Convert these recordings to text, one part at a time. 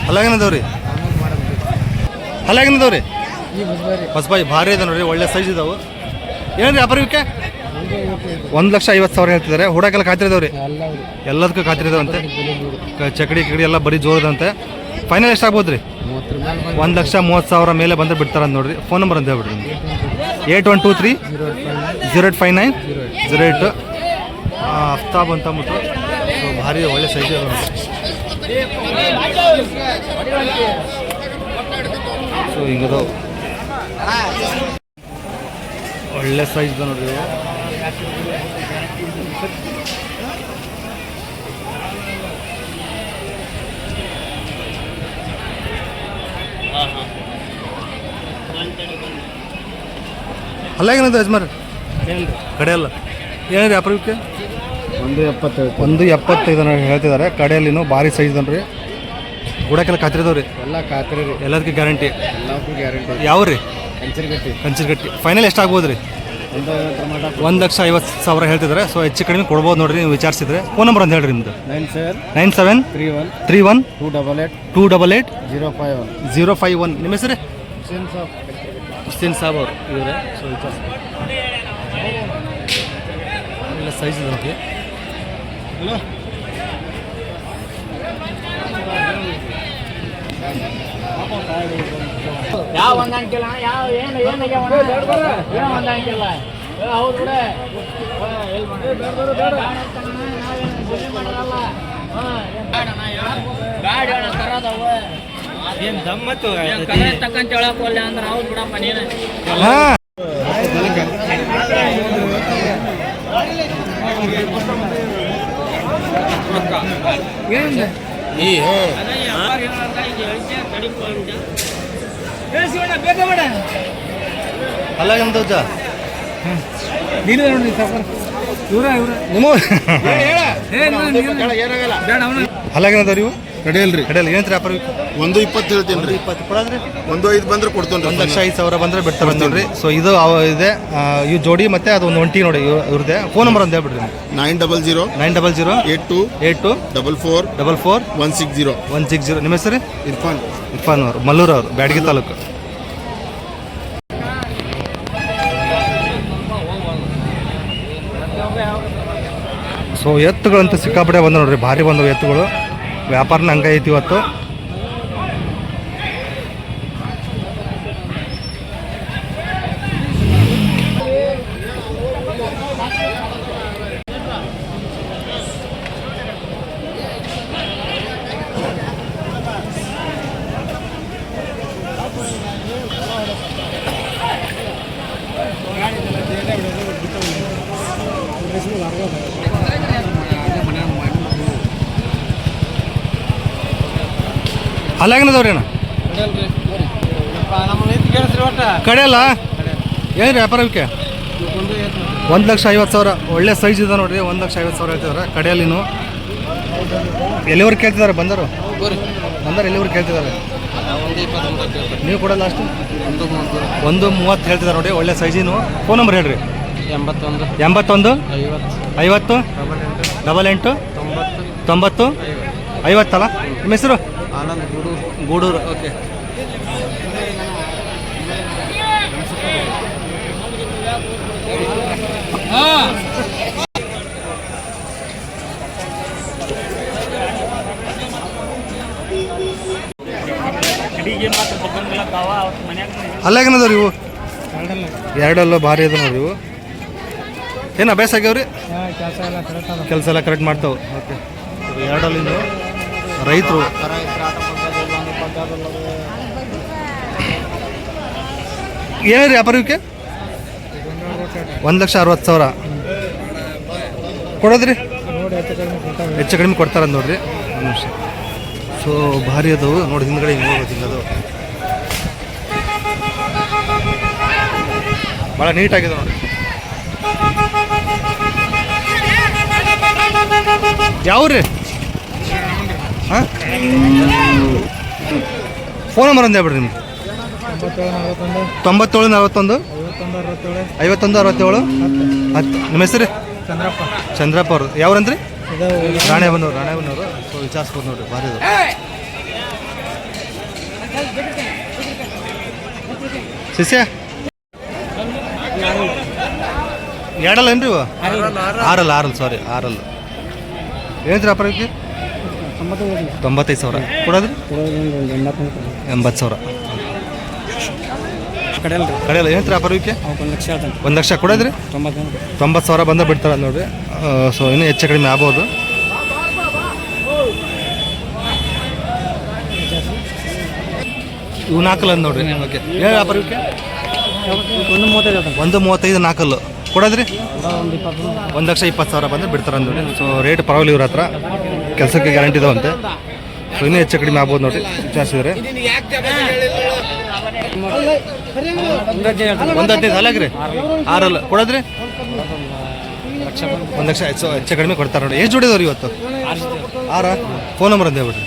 ಅಲ್ಲಾಗೇನದವ್ರಿ ಅಲ್ಲಾಗೇನದವ್ರಿ ಹೊಸಬಾಯಿ ಭಾರಿ ಇದೆ ನೋಡ್ರಿ, ಒಳ್ಳೆ ಸೈಜ್ ಇದಾವೆ. ಏನು ರೀ ವ್ಯಾಪಾರಕ್ಕೆ 1,50,000 ಹೇಳ್ತಿದ್ದಾರೆ. ಹುಡಾಕೆಲ್ಲ ಖಾತ್ರಿ ಇದಾವ್ರಿ, ಎಲ್ಲದಕ್ಕೂ ಖಾತ್ರಿ ಇದಾವಂತೆ. ಚಕಡಿ ಕಿಕಡಿ ಎಲ್ಲ ಬರೀ ಜೋರದಂತೆ. ಫೈನಲ್ ಎಷ್ಟಾಗ್ಬೋದು ರೀ? 1,30,000 ಮೇಲೆ ಬಂದರೆ ಬಿಡ್ತಾರಂತ ನೋಡ್ರಿ. ಫೋನ್ ನಂಬರ್ ಅಂತ ಹೇಳ್ಬಿಡ್ರಿ, 8123-0859-08. ಅಫ್ತಾಬ್ ಅಂತ ಅಂದ್ಬಿಟ್ಟು. ಸೊ ಭಾರಿ ಒಳ್ಳೆ ಸೈಜ್ ಇದೆ ನೋಡಿ. ಸೊ ಹಿಂಗದು ಒಳ್ಳೆ ಸೈಜ್ ಇದೆ ನೋಡ್ರಿ. ಅಲ್ಲ ಏನಂತ ಯಜಮಾನ್ ಕಡೆ ಅಲ್ಲ ಏನಿದೆ ವ್ಯಾಪಾರಕ್ಕೆ? 1,75 ಹೇಳ್ತಿದ್ದಾರೆ. ಕಡೆಯಲ್ಲಿನೂ ಭಾರಿ ಸೈಜ್ ಇದನ್ರಿ. ಗುಡಕ್ಕೆಲ್ಲ ಖಾತ್ರಿ ಇದಾವ್ರಿ? ಎಲ್ಲ ಖಾತ್ರಿ ರೀ, ಎಲ್ಲದಕ್ಕೆ ಗ್ಯಾರಂಟಿ. ಯಾವ ರೀ? ಕಂಚರ್ಗಟ್ಟಿ. ಫೈನಲ್ ಎಷ್ಟಾಗ್ಬೋದು ರೀ? 1,50,000 ಹೇಳ್ತಿದ್ದಾರೆ. ಸೊ ಹೆಚ್ಚು ಕಡಿಮೆ ಕೊಡ್ಬೋದು ನೋಡ್ರಿ, ನೀವು ವಿಚಾರಿಸಿದ್ರೆ. ಫೋನ್ ನಂಬರ್ ಅಂತ ಹೇಳ್ರಿ ನಿಮ್ದು? 9731-288-051. ನಿಮ್ಮ ಹೆಸರು? ಹುಸೇನ್ ಸಾಬ್ ಅವರು ಇವರೇ. ಸೊ ವಿಚಾರಿಸಿ ಎಲ್ಲ ಸೈಜ್ ಇದೆ ನೋಡಿ. ಯಾವ ಒಂದಂಕಿಲ್ಲ, ಯಾವ ಏನು ಒಂದಂಕಿಲ್ಲ. ಹೌದು ಏನ್ ಗಮ್ಮತ್ತು ತಕ್ಕಂತ ಹೇಳಕ್ಕೋಲ್ಲ ಅಂದ್ರೆ ಹೌದು ಬಿಡಪ್ಪ ನೀನು. ಅಲ್ಲ ಎಂತ ನೀನು ನೋಡಿ ಅಲ್ಲಾಗೇನದವ್ರಿ ಇವು? ಕಡೆಯಲ್ರಿ ಕಡೆಯಲ್ಲಿ ಏನಂತ ವ್ಯಾಪಾರ? 1,20 ಹೇಳ್ತೀನಿ ರೀ. 20 ಕೊಡೋದ್ರಿ? 1,5 ಬಂದ್ರೆ ಕೊಡ್ತೇನೆ. 1,05,000 ಬಂದ್ರೆ ಬಿಡ್ತಾರೆ ನೋಡ್ರಿ. ಸೊ ಇದು ಇದೆ ಇವು ಜೋಡಿ ಮತ್ತೆ ಅದು ಒಂದು ಒಂಟಿ ನೋಡಿ ಇವ್ರದ್ದೆ. ಫೋನ್ ನಂಬರ್ ಅಂತ ಹೇಳ್ಬಿಡ್ರಿ. 900-82-44-160. ನಿಮ್ಮ ಹೆಸರು? ಇರ್ಫಾನ್ ಅವರು, ಮಲ್ಲೂರು ಅವರು, ಬ್ಯಾಡಗಿ ತಾಲೂಕು. ಸೊ ಎತ್ತುಗಳಂತೂ ಸಿಕ್ಕಾಪಟ್ಟೆ ಬಂದು ನೋಡ್ರಿ, ಭಾರಿ ಬಂದವು ಎತ್ತುಗಳು. ವ್ಯಾಪಾರನ ಹಂಗೈತಿ ಇವತ್ತು. ಅಲ್ಲಾಗೇನದವ್ರಿ ಅಣ್ಣ? ಕಡೆಯಲ್ಲ ಏನು ರೀ ವ್ಯಾಪಾರಕ್ಕೆ? 1,50,000. ಒಳ್ಳೆ ಸೈಜ್ ಇದೆ ನೋಡ್ರಿ. 1,50,000 ಹೇಳ್ತಿದಾರೆ. ಕಡೆಯಲ್ಲಿನೂ ಎಲ್ಲಿವರೆಗೆ ಕೇಳ್ತಿದ್ದಾರೆ ಬಂದರು? ಎಲ್ಲಿವರೆಗೆ ಕೇಳ್ತಿದ್ದಾರೆ? ನೀವು ಕೊಡಲ್ಲ ಅಷ್ಟು? 1,30 ಹೇಳ್ತಿದ್ದಾರೆ ನೋಡಿ, ಒಳ್ಳೆ ಸೈಜಿನು. ಫೋನ್ ನಂಬರ್ ಹೇಳ್ರಿ. 81 50 88 90 50 ಅಲ್ಲ? ನಿಮ್ಮ ಹೆಸರು? ಗೂಡೂರು. ಓಕೆ. ಅಲ್ಲಾಗೇನದವ್ರಿ ಇವು? ಎರಡಲ್ಲೂ ಭಾರಿ ಅದ ನೋಡ್ರಿ ಇವು. ಏನು ಅಭ್ಯಾಸ ಆಗ್ಯಾವ್ರಿ? ಕೆಲಸ ಎಲ್ಲ ಕರೆಕ್ಟ್ ಮಾಡ್ತಾವೆ. ಓಕೆ. ಎರಡಲ್ಲಿಂದು ರೈತರು. ಏನ್ರಿ ವ್ಯಾಪಾರಕ್ಕೆ? 1,60,000 ಕೊಡೋದ್ರಿ ಹೆಚ್ಚು ಕಡಿಮೆ ಕೊಡ್ತಾರಂತ ನೋಡ್ರಿ. ಒಂದು ನಿಮಿಷ. ಸೊ ಭಾರಿ ಅದಾವು ನೋಡಿ, ಹಿಂದ್ಗಡೆ ಹಿಂಗೆ ಹೋಗೋದು ಹಿಂಗದು ಭಾಳ ನೀಟಾಗಿದೆ ನೋಡಿ. ಯಾವ್ರಿ ಹಾಂ ಫೋನ್ ನಂಬರ್ ಅಂದೇ ಬಿಡ್ರಿ ನಿಮ್ಗೆ. 97 41 51 67 10. ನಿಮ್ಮ ಹೆಸರು ಚಂದ್ರಪ್ಪ ಅವರು ಯಾವ್ರಂದ್ರಿ? ರಾಣೆಬೆನ್ನೂರು. ಸೊ ವಿಚಾರಿಸ್ಬೋದು ನೋಡ್ರಿ, ಭಾರಿ ಅದು. ಶಿಷ್ಯ ಎರಡಲ್ಲ ಏನ್ರಿ ಇವು? ಆರಲ್ಲ ಸಾರಿ, ಆರಲ್ಲ. ಏನಂತೀರಿ ಅಪರಕ್ಕೆ? 95,000 ಕೊಡೋದ್ರಿ? 80,000 ಕಡೆಯಲ್ಲ. ಏನಂತೀರಿ ಅಪರಕ್ಕೆ? 1,00,000 ಕೊಡೋದ್ರಿ? 90,000 ಬಂದ ಬಿಡ್ತಾರ ನೋಡ್ರಿ. ಸೊ ಇನ್ನೂ ಹೆಚ್ಚು ಕಡಿಮೆ ಆಗ್ಬೋದು. ಇವು ನಾಲ್ಕಲ್ಲ ನೋಡ್ರಿ. ಓಕೆ, ಏನು ಅಪರಕ್ಕೆ? 135 ನಾಲ್ಕಲ್ಲು ಕೊಡೋದ್ರಿ? 1,20,000 ಬಂದರೆ ಬಿಡ್ತಾರೆ ನೋಡಿ. ಸೊ ರೇಟ್ ಪರವಾಗಿಲ್ಲ ಇವ್ರ ಹತ್ರ, ಕೆಲಸಕ್ಕೆ ಗ್ಯಾರಂಟಿ ಇದಾವಂತೆ. ಸೊ ಇನ್ನೂ ಹೆಚ್ಚು ಕಡಿಮೆ ಆಗ್ಬೋದು ನೋಡಿ ವಿಚಾರಿಸಿದ್ರೆ. 115 ಅಲ್ಲಾಗ್ರಿ? ಆರಲ್ಲ ಕೊಡೋದ್ರಿ? 1,00,000 ಹೆಚ್ಚು ಕಡಿಮೆ ಕೊಡ್ತಾರೆ ನೋಡಿ. ಎಷ್ಟು ಜೋಡಿದವ್ರಿ ಇವತ್ತು? 6. ಫೋನ್ ನಂಬರ್ ಅಂತ ಹೇಳ್ಬಿಡ್ರಿ.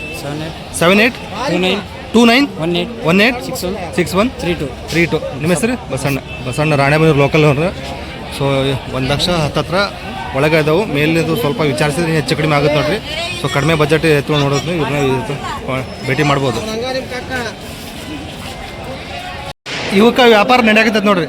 78 29 18 61 32. ನಿಮ್ಮ ಹೆಸರು? ಬಸಣ್ಣ ರಾಣೆಬೆನ್ನೂರು ಲೋಕಲ್ ಅವ್ರು. ಸೊ 1,00,000 ಹತ್ತತ್ರ ಒಳಗೆ ಇದಾವೆ. ಮೇಲಿದು ಸ್ವಲ್ಪ ವಿಚಾರಿಸಿದ್ರೆ ಹೆಚ್ಚು ಕಡಿಮೆ ಆಗುತ್ತೆ ನೋಡ್ರಿ. ಸೊ ಕಡಿಮೆ ಬಜೆಟ್ ಎತ್ಕೊಂಡು ನೋಡೋದು ಇವ್ರನ್ನ ಭೇಟಿ ಮಾಡ್ಬೋದು. ಇವಕ್ಕೆ ವ್ಯಾಪಾರ ನಡೆಯಾಕತ್ತೈತೆ ನೋಡ್ರಿ.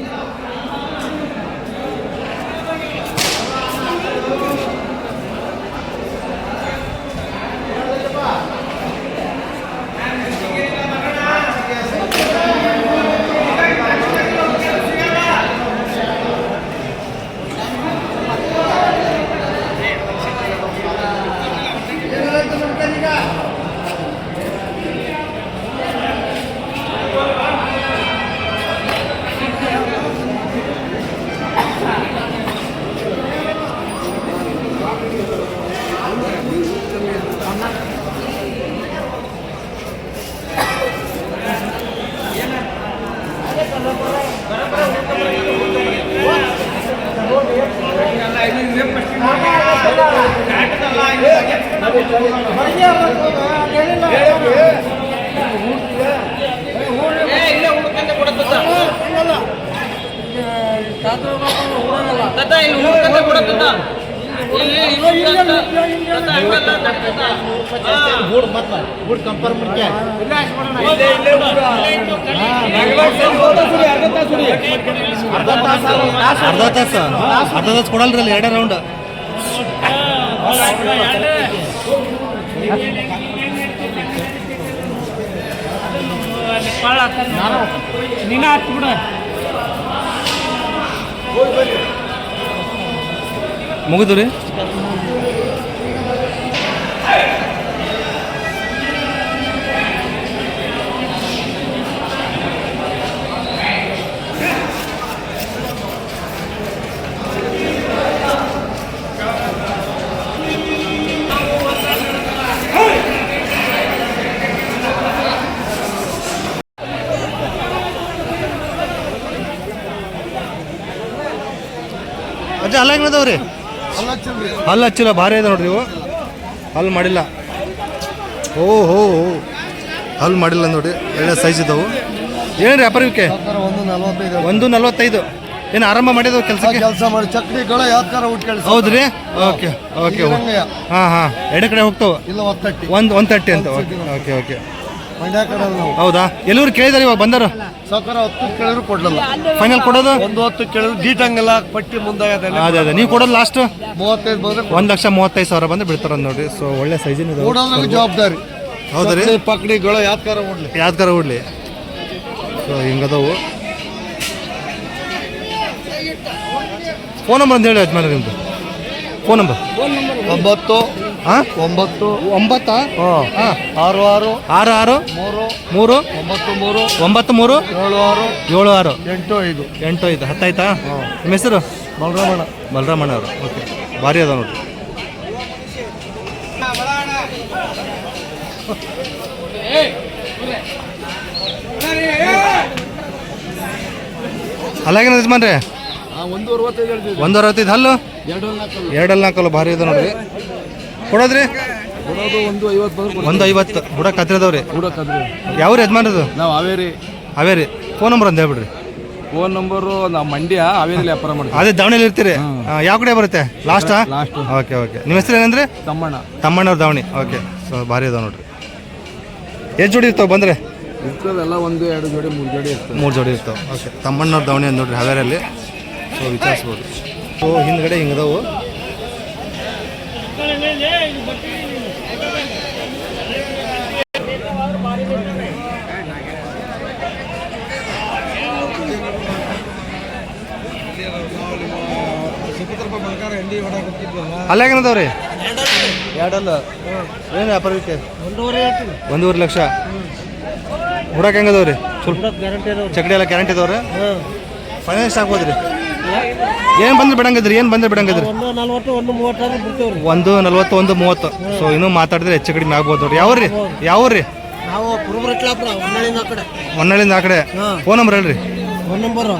ಅರ್ಧ ತಾಸು ಕೊಡಲ್ರಿ, 2 ರೌಂಡ್. ನೀನ ಹತ್ತು ಬಿಡ. ಮುಗಿದು ರೀ. ಅಜ್ಜ ಹಲ್ಲ ಹೆಂಗದವ್ರಿ? ಹಲ್ಲು ಹಚ್ಚಿಲ್ಲ, ಭಾರಿ ಇದೆ ನೋಡ್ರಿ. ಇವು ಹಲ್ಲು ಮಾಡಿಲ್ಲ. ಓಹೋ ಹಲ್ಲು ಮಾಡಿಲ್ಲ ನೋಡಿ, ಒಳ್ಳೆ ಸೈಜ್ ಇದ್ದಾವೆ. ಏನು ರೀ ವ್ಯಾಪಾರಕ್ಕೆ? 145. ಏನು ಆರಂಭ ಮಾಡಿದ ಕೆಲಸ ಮಾಡಿ ಚಕ್ರಿಗಳ ಯಾವ್ದಾರ ಊಟ ಕೇಳಿ. ಹೌದ್ರಿ? Okay okay. ಹಾಂ ಎಡೆ ಕಡೆ ಹೋಗ್ತಾವೆ. ಇಲ್ಲ 130 ಅಂತ. Okay okay. ಮಂಡ್ಯ ಕಡೆ ನಾವು. ಹೌದಾ? ಎಲ್ಲೂರು ಕೇಳಿದಾರೆ ಇವಾಗ ಬಂದರು? ಸಾಕಾರ 10 ಕೇಳಿದ್ರು ಕೊಡ್ಲಿಲ್ಲ. ಫೈನಲ್ ಕೊಡೋದು? 10 ಕೇಳಿದ್ರು ಡೀಟಂಗೆಲ್ಲ ಪಟ್ಟಿ ಮುಂದೆ ಅದೇ ನೀವು ಕೊಡೋದು ಲಾಸ್ಟ್ 35 ಬಂದ್ರೆ 1,35,000 ಬಂದು ಬಿಡ್ತಾರ ನೋಡ್ರಿ. ಸೊ ಒಳ್ಳೆ ಸೈಜಿನ ಓಡೋದ್ರಲ್ಲಿ ಜವಾಬ್ದಾರಿ. ಹೌದ್ರಿ? ಪಕ್ಡಿಗಳು ಯಾವ್ದಾರ ಉಡ್ಲಿ. ಸೊ ಹಿಂಗದವು. ಫೋನ್ ನಂಬರ್ ಅಂತ ಹೇಳಿ ಯಜಮಾನ ನಿಮ್ಮದು. Phone number? ಹಾಂ 9 9 ಹಾಂ ಹಾಂ 6 6 6 6 3 3 9 9 3 3 7 7 6 6 8 5 8 5 ಹತ್ತಾಯ್ತಾ ಹಾಂ ನಿಮ್ಮ ಹೆಸರು ಬಲರಾಮಣ್ಣ ಬಲರಾಮಣ್ಣ ಅವರು ಓಕೆ ಭಾರಿ ಅದ ನೋಡ್ರಿ ಅಲ್ಲಾಗೇನ ಯಜಮಾನ್ರಿ 1 ಹಲ್ಲು 2 4 ಭಾರಿ ಅದ ನೋಡ್ರಿ ಕೊಡೋದ್ರಿ 150 ಹುಡಕ್ ಹತ್ತಿರದವ್ರಿ ಯಾವ್ರಿ ಯಜಮಾನ್ರದು ನಾವು ಹಾವೇರಿ ಹಾವೇರಿ ಫೋನ್ ನಂಬರ್ ಅಂತ ಹೇಳ್ಬಿಡ್ರಿ ಫೋನ್ ನಂಬರು ನಾವು ಮಂಡ್ಯ ಹಾವೇರಿಲಿ ವ್ಯಾಪಾರ ಮಾಡ್ತೀವಿ. ಅದೇ ದಾವಣಿಯಲ್ಲಿ ಇರ್ತೀರಿ ಯಾವ ಕಡೆ ಬರುತ್ತೆ ಲಾಸ್ಟಾ ಲಾಸ್ಟ್ ಓಕೆ ಓಕೆ ನಿಮ್ಮ ಹೆಸರು ಏನಂದ್ರೆ ತಮ್ಮಣ್ಣ ತಮ್ಮಣ್ಣವ್ರ ದಾವಣಿ ಓಕೆ ಸೊ ಭಾರಿ ಅದಾವ ನೋಡ್ರಿ ಎಷ್ಟು ಜೋಡಿ ಇರ್ತಾವೆ ಬಂದರೆ ಇರ್ತದೆಲ್ಲ 1 2 ಜೋಡಿ 3 ಜೋಡಿ ಇರ್ತದೆ. 3 ಜೋಡಿ ಇರ್ತಾವೆ ಓಕೆ ತಮ್ಮಣ್ಣವ್ರ ದಾವಣಿ ಅಂತ ನೋಡ್ರಿ ಹಾವೇರಲ್ಲಿ ಸೊ ವಿಚಾರಿಸ್ಬೋದು ಸೊ ಹಿಂದ್ಗಡೆ ಹಿಂಗದವು ಅಲ್ಲಾಗೇನದವ್ರಿ 2 ಏನು ವ್ಯಾಪಾರಕ್ಕೆ 1.5 ಲಕ್ಷ ಹುಡಕ್ ಹೆಂಗದವ್ರಿ ಚಕಡಿ ಎಲ್ಲ ಗ್ಯಾರಂಟಿ ಅದಾವ್ರಿ ಫೈನಾನ್ಸ್ ಆಗ್ಬೋದ್ರಿ ಏನು ಬಂದ್ರೆ ಬಿಡಂಗಿದ್ರಿ ಏನು ಬಂದ್ರೆ ಬಿಡಂಗಿದ್ರಿ 1 40 1 30 ಸೊ ಇನ್ನೂ ಮಾತಾಡಿದ್ರೆ ಹೆಚ್ಚು ಕಡಿಮೆ ಆಗ್ಬೋದು ನೋಡ್ರಿ ಯಾವ್ರಿ ಯಾವ್ರಿ ನಾವು ಕುರುಬರಟ್ಲಾಪುರ ಹೊನ್ನಳಿಂದ ಆ ಕಡೆ ಹೊನ್ನಳ್ಳಿಂದ ಆ ಕಡೆ ಫೋನ್ ನಂಬರ್ ಹೇಳ್ರಿ ಫೋನ್ ನಂಬರು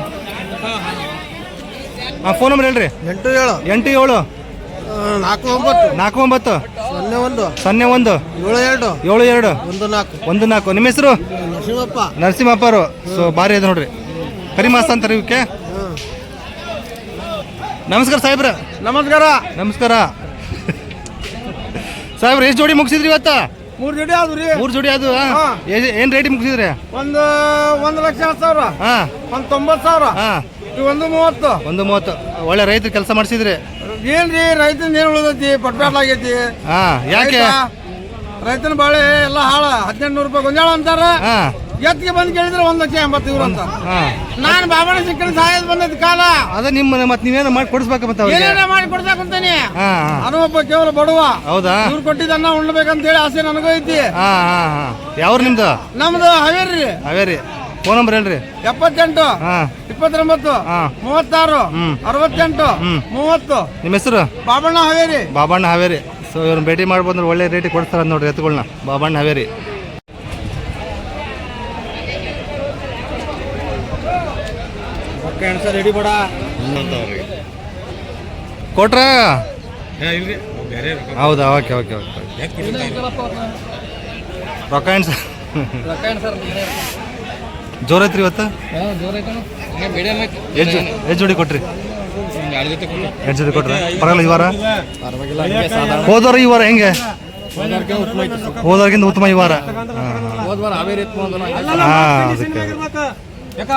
ಹಾಂ ಫೋನ್ ನಂಬರ್ ಹೇಳ್ರಿ 87 87 49 41 01 01 72 72 14 14 ನಿಮ್ಮ ಹೆಸರು ನರಸಿಂಹಪ್ಪ ನರಸಿಂಹಪ್ಪ ಅವರು ಸೊ ಭಾರಿ ಅದ ನೋಡ್ರಿ ಕರಿಮಾಸ ಅಂತಾರೆ ಇವಕ್ಕೆ ನಮಸ್ಕಾರ ಸಾಹೇಬ್ರ ನಮಸ್ಕಾರ ನಮಸ್ಕಾರ ಸಾಹೇಬ್ರ ಎಷ್ಟು ಜೋಡಿ ಮುಗಿಸಿದ್ರಿ ಇವತ್ತ 3 ಜೋಡಿ ಆದ್ವು ರೀ 3 ಜೋಡಿ ಅದು ಏನು ರೇಟ್ ಮುಗಿಸಿದ್ರಿ 1 ಲಕ್ಷ 10 ಸಾವಿರ ಹಾಂ 90 ಸಾವಿರ ಹಾಂ 1 130 ಒಳ್ಳೆ ರೈತರು ಕೆಲಸ ಮಾಡಿಸಿದ್ರಿ ಏನ್ರಿ ರೈತನ ಏನ್ ಉಳಿದೈತಿ ಪಟ್ಪಾಟ್ಲಾಗೈತಿ ಹಾಂ ಯಾಕೆ ರೈತನ ಬಾಳೆ ಎಲ್ಲ ಹಾಳ 1800 ರೂಪಾಯಿ ಗೊಂಜಾಳ ಅಂತಾರ ಹಾಂ ಎತ್ತಿಗೆ ಬಂದು ಕೇಳಿದ್ರೆ 1 ಲಕ್ಷ 80 ಇವ್ರು ಅಂತ ಹಾಂ ನಾನು ಬಾಬಾಣ ಸಿಕ್ಕನ ಸಹಾಯದ ಬಂದೈತಿ ಕಾಲ ಅದ ನಿಮ್ಮ ಮತ್ತೆ ನೀವೇನು ಮಾಡಿ ಕೊಡಿಸ್ಬೇಕು ಮತ್ತೆ ಅವ್ರಿಗೆ ಏನೇನ ಮಾಡಿ ಕೊಡ್ಸಾಕಂತಾನೆ ಹಾಂ ಹಾಂ ಅದು ಒಬ್ಬ ಕೇವಲ ಬಡವ ಹೌದಾ ಇವ್ರು ಕೊಟ್ಟಿದ್ದನ್ನ ಉಣ್ಬೇಕಂತ ಹೇಳಿ ಆಸೆ ನನಗೂ ಐತಿ ಹಾಂ ಹಾಂ ಹಾಂ ಯಾವ್ರು ನಿಮ್ದು ನಮ್ದು ಹಾವೇರಿ ಹಾವೇರಿ ಫೋನ್ ನಂಬರ್ ಹೇಳ್ರಿ 78 ಹಾಂ 29 ಹಾಂ 36 68 30 ನಿಮ್ಮ ಹೆಸರು ಬಾಬಣ್ಣ ಹಾವೇರಿ ಬಾಬಣ್ಣ ಹಾವೇರಿ ಸೊ ಇವ್ರನ್ನ ಭೇಟಿ ಮಾಡ್ಬಂದ್ರೆ ಒಳ್ಳೆ ರೇಟಿಗೆ ಕೊಡ್ತಾರೆ ನೋಡ್ರಿ ಎತ್ತುಗಳನ್ನ ಬಾಬಣ್ಣ ಹಾವೇರಿ ರೆಡಿ ಬೇಡ ಕೊಟ್ರ ಹೌದಾ ಓಕೆ ಓಕೆ ಓಕೆ ರೊಕ್ಕ ಏನು ಸರ್ ಜೋರೈತ್ರಿ ಇವತ್ತು ಎಷ್ಟು ಜೋಡಿ ಕೊಟ್ರಿ 2 ಜೋಡಿ ಕೊಟ್ರಿ ಪರವಾಗಿಲ್ಲ ಈ ವಾರ ಹೋದವ್ರ ಈ ವಾರ ಹೆಂಗೆ ಹೋದವ್ರಿಗಿಂತ ಉತ್ತಮ ಈ ವಾರ ಹಾಂ ಅದಕ್ಕೆ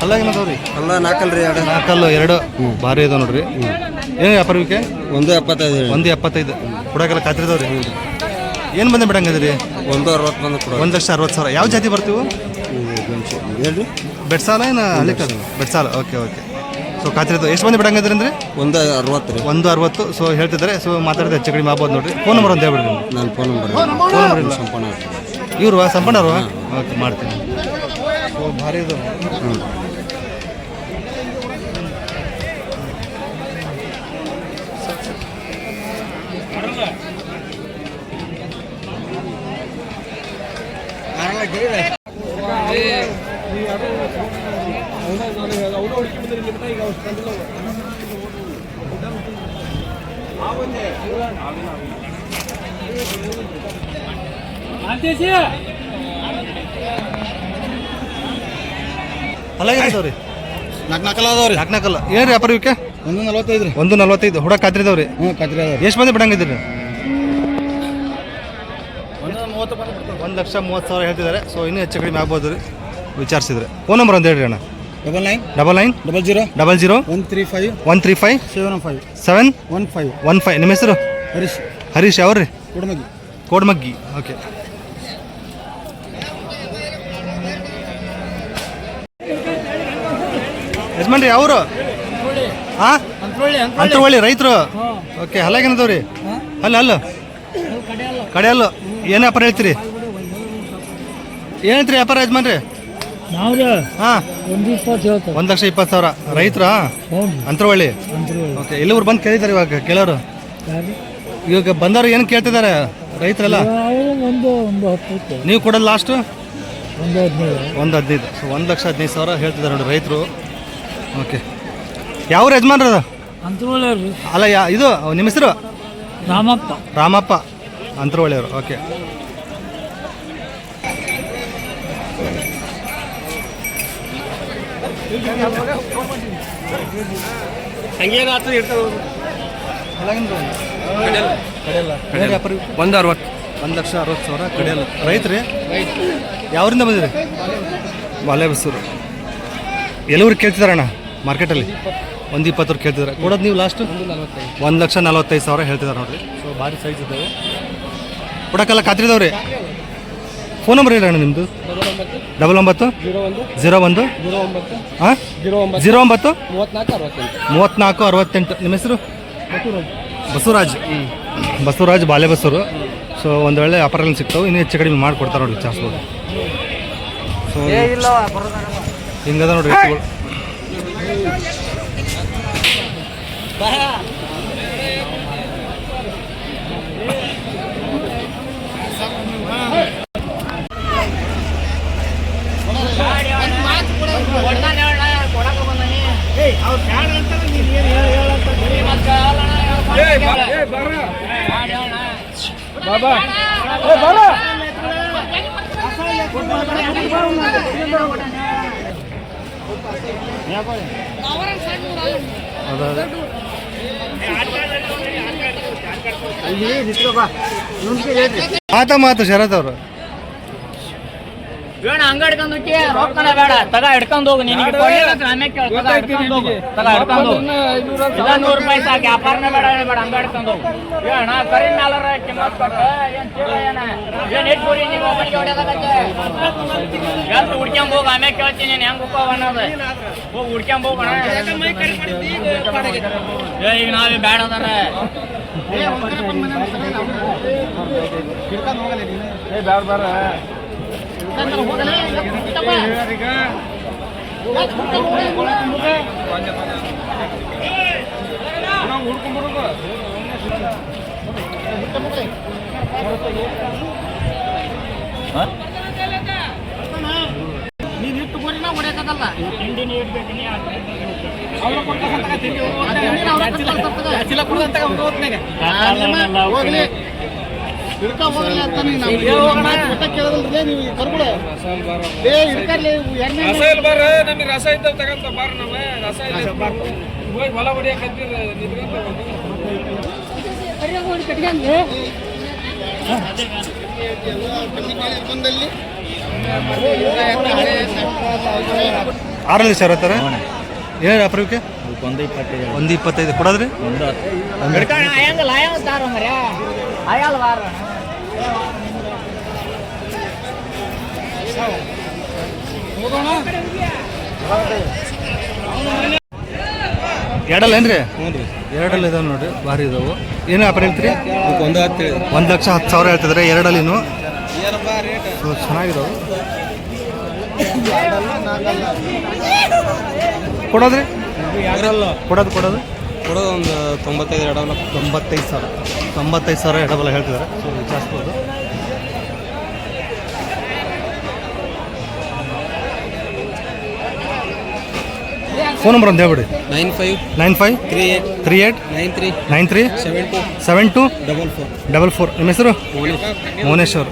ಅಲ್ಲಾಗೇನದವ್ರಿ ಅಲ್ಲ ನಾಲ್ಕಲ್ರಿ 2 ನಾಲ್ಕಲ್ಲು 2 ಭಾರಿ ಇದಾವೆ ನೋಡ್ರಿ ಏನು ವ್ಯಾಪಾರಕ್ಕೆ 175 175 ಕೊಡೋಕೆಲ್ಲ ಖಾತ್ರಿದವ್ರಿ ಏನು ಬಂದೆ ಬಿಡಂಗಿದ್ರಿ 160 ಬಂದು ಕೊಡ 1,60,000 ಯಾವ ಜಾತಿ ಬರ್ತೀವಿ ಹೇಳ್ರಿ ಬೆಟ್ಸಾಲ ಏನು ಹಳ್ಳಿಕಲ್ ಬೆಟ್ಸಾಲ ಓಕೆ ಓಕೆ ಸೊ ಖಾತ್ರಿದು ಎಷ್ಟು ಬಂದು ಬಿಡಂಗಿದ್ರಿ ಅಂದ್ರೆ 160 ರೀ 160 ಸೊ ಹೇಳ್ತಿದ್ದಾರೆ ಸೊ ಮಾತಾಡಿದ್ರೆ ಹೆಚ್ಚು ಕಡಿಮೆ ಆಗ್ಬೋದು ನೋಡ್ರಿ ಫೋನ್ ನಂಬರ್ ಅಂತ ಹೇಳ್ಬಿಡ್ರಿ ನನ್ನ ಫೋನ್ ನಂಬರ್ ಫೋನ್ ನಂಬರ್ ಇಲ್ಲ ಸಂಪನ್ನ ಇವರು ಸಂಪಣ್ಣರು ಓಕೆ ಮಾಡ್ತೀನಿ ಸೊ ಭಾರಿ ಇದು ಅಲ್ಲಾಗಿರ್ತಾವ್ರಿ ನಾಲ್ಕು ಅದಾವ್ರಿ. ನಾಲ್ಕಲ್ಲ ಏನು ವ್ಯಾಪಾರ ಇವಕ್ಕೆ 145 ರೀ. 145 ಹುಡುಗ ಕಾತ್ರಿದವ್ರಿ. ಹ್ಞೂ ಕತ್ರಿ ಅದಾವ್ರಿ. ಎಷ್ಟು ಮಂದಿ ಬಿಡಂಗಿದ್ದೀರಿ? 130,000 ಹೇಳ್ತಿದ್ದಾರೆ. ಸೊ ಇನ್ನೂ ಹೆಚ್ಚು ಕಡಿಮೆ ಆಗ್ಬೋದು ರೀ ವಿಚಾರಿಸಿದ್ರೆ. ಫೋನ್ ನಂಬರ್ ಅಂತ ಹೇಳ್ರಿ ಅಣ್ಣ. 99 00 00 135 135 715 ನಿಮ್ಮ ಹೆಸರು? ಹರೀಶ್ ಹರೀಶ್ ಯಾವ್ರಿ? ಕುಡಮಗಿ. ಕೋಡ್ಮಗ್ಗಿ. ಓಕೆ. ಯಜಮಾನ್ರಿ ಯಾವರು? ಹಾಂ ಅಂತರವಳ್ಳಿ ರೈತರು. ಓಕೆ. ಹಲ್ಲಾಗೇನದವ್ರಿ? ಅಲ್ಲ ಕಡೆಯಲ್ಲು ಏನು ವ್ಯಾಪಾರ ಹೇಳ್ತೀರಿ? ಏನೈತ್ರಿ ವ್ಯಾಪಾರ ಯಜಮಾನ್ರಿ? ಹಾಂ 1,20,000 ರೈತರ ಅಂತರವಳ್ಳಿ. ಓಕೆ. ಎಲ್ಲೂರು ಬಂದು ಕೇಳಿದ್ದಾರೆ ಇವಾಗ ಕೇಳೋರು? ಇವಾಗ ಬಂದವ್ರು ಏನು ಕೇಳ್ತಿದ್ದಾರೆ ರೈತರೆಲ್ಲ? ನೀವು ಕೊಡೋದು ಲಾಸ್ಟು 1,15,000. ಸೊ 1,15,000 ಹೇಳ್ತಿದ್ದಾರೆ ನೋಡಿ ರೈತರು. ಓಕೆ. ಯಾವ ಯಜಮಾನ್ರ ಅದು? ಅಲ್ಲ ಇದು ನಿಮ್ಮ ಹೆಸರು? ರಾಮಪ್ಪ ಅಂತರವಳ್ಳಿಯವರು. ಓಕೆ. ವ್ಯಾಪಾರಿ 1,60,000 ಕಡೆಯಲ್ಲ ರೈತ್ರಿ. ಯಾವರಿಂದ ಬಂದಿರಿ? ಬಾಲೆಬಸೂರು. ಎಲ್ಲೂರಿಗೆ ಕೇಳ್ತಿದಾರಣ್ಣ ಮಾರ್ಕೆಟಲ್ಲಿ? 1,20,000 ಕೇಳ್ತಿದ್ದಾರೆ. ಕೊಡೋದು ನೀವು ಲಾಸ್ಟ್ 1,45,000 ಹೇಳ್ತಿದ್ದಾರೆ ನೋಡಿರಿ. ಸೊ ಭಾರಿ ಸೈಜ್ ಇದ್ದಾವೆ ಕೊಡೋಕ್ಕೆಲ್ಲ ಖಾತ್ರಿದವ್ರಿ. ಫೋನ್ ನಂಬರ್ ಹೇಳಿ ಅಣ್ಣ ನಿಮ್ಮದು? 99 01 ಹಾಂ 09 34 68. ನಿಮ್ಮ ಹೆಸರು? ಬಸವರಾಜ್ ಬಾಲೆಬಸೂರು. ಸೊ ಒಂದು ಒಳ್ಳೆ ವ್ಯಾಪಾರಗಳು ಸಿಗ್ತಾವೆ. ಇನ್ನೂ ಹೆಚ್ಚು ಕಡಿಮೆ ಮಾಡಿಕೊಡ್ತಾರೆ ನೋಡಿ ವಿಚಾರಿಸ್ಬೋದು. ಸೊ ಹಿಂಗದ ನೋಡಿ ರೇಟ್ಗಳು. ಮಾತು ಶರತ್ ಅವರು ಬೇಡ ಹಂಗ ಹಿಡ್ಕೊಂಡು ಹೋಗಿ ರೊಕ್ಕನ ಬೇಡ ತಗ ಹಿಡ್ಕೊಂಡು ಹೋಗು. ನಿನಗೆ ಹಿಡ್ಕೊಂಡು ಹೋಗು. ತಗ ಹಿಡ್ಕೊಂಡು ಹೋಗು. ಇಲ್ಲ 100 ರೂಪಾಯಿ ಸಾಕು. ವ್ಯಾಪಾರನೇ ಬೇಡ ಹಂಗ ಹಿಡ್ಕೊಂಡು ಹೋಗು. ಏನ ಕರಿ ಮ್ಯಾಲರ ಕಿಮ್ಮತ್ ಕೊಟ್ಟ ಏನ್ ಚೀಲ ಏನ್ ಇಟ್ಟು ಹೋಗಿ ನೀವು ಒಬ್ಬನಿಗೆ ಹೊಡೆಯೋದಾಗತ್ತೆ. ಎಲ್ರು ಹುಡ್ಕ್ಯಾಂಬ ಹೋಗು. ಆಮೇಲೆ ಕೇಳ್ತೀನಿ ನೀನು ಹೆಂಗ್ ಹೋಗೋ ಅನ್ನೋದು. ಹೋಗಿ ಹುಡ್ಕ್ಯಾಂಬ ಹೋಗೋಣ. ಈಗ ನಾವೇ ಬೇಡ ಅದಾರ ನೀನು ಇಟ್ಟು ಗೋರಿನ ಹೊಡೆಯೋದಲ್ಲ. ತಿಂಡಿ ಇಡ್ಬೇಕು. ರಸ ಇದ್ದಾವ ತಗಂತ ಬಾರ ನಮ್ಮ ರಸ ಹೋಗಿ ಹೊಲ ಹೊಡಿಯಕತ್ತೀರ ಆರಲ್ಲಿ ಸರ್ ಹತ್ತಾರೆ ಏನು ವ್ಯಾಪಾರಕ್ಕೆ? 1,25 ಕೊಡೋದ್ರಿ? ಎರಡಲ್ಲ ಏನ್ರಿ? ಎರಡಲ್ಲಿ ಇದಾವೆ ನೋಡ್ರಿ, ಭಾರಿ ಇದಾವೆ. ಏನು ವ್ಯಾಪಾರ ಹೇಳ್ತೀರಿ? 1,10,000 ಹೇಳ್ತಿದ್ರೆ ಎರಡಲ್ಲಿನು. ಸೊ ಚೆನ್ನಾಗಿದಾವೆ. ಕೊಡೋದ್ರಿ? ಕೊಡೋದು ಒಂದು 95 ಎಡಬಲ. 95,000 ಎಡಬಲ ಹೇಳ್ತಿದ್ದಾರೆ. ಸೊ ವಿಚಾರಿಸ್ಬೋದು. ಫೋನ್ ನಂಬರ್ ಅಂತ ಹೇಳ್ಬಿಡಿ. 95 38 93 72 44. ನಿಮ್ಮ ಹೆಸರು? ಮೌನೇಶ್ ಅವರು.